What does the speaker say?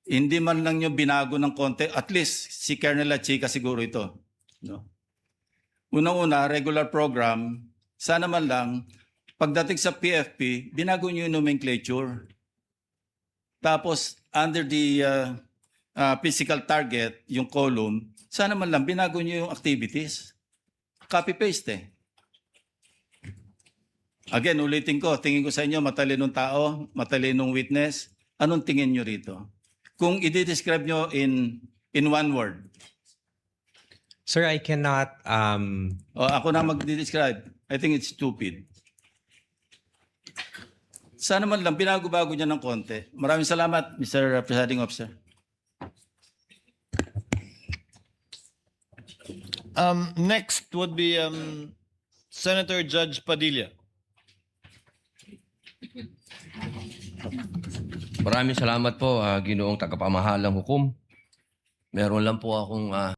Hindi man lang nyo binago ng konti, at least si Colonel Lachica siguro ito. No? Unang-una, regular program, sana man lang, pagdating sa PFP, binago nyo yung nomenclature. Tapos, under the physical target, yung column, sana man lang binago nyo yung activities. Copy-paste eh. Again, ulitin ko, tingin ko sa inyo, matalinong tao, matalinong witness, anong tingin nyo rito? Kung i-describe nyo in one word. Sir, I cannot O ako na mag-describe. I think it's stupid. Sana man lang, binago-bago niya ng konti. Maraming salamat, Mr. Presiding Officer. Next would be Senator Judge Padilla. Maraming salamat po, Ginoong Tagapamahalang Hukom. Meron lang po akong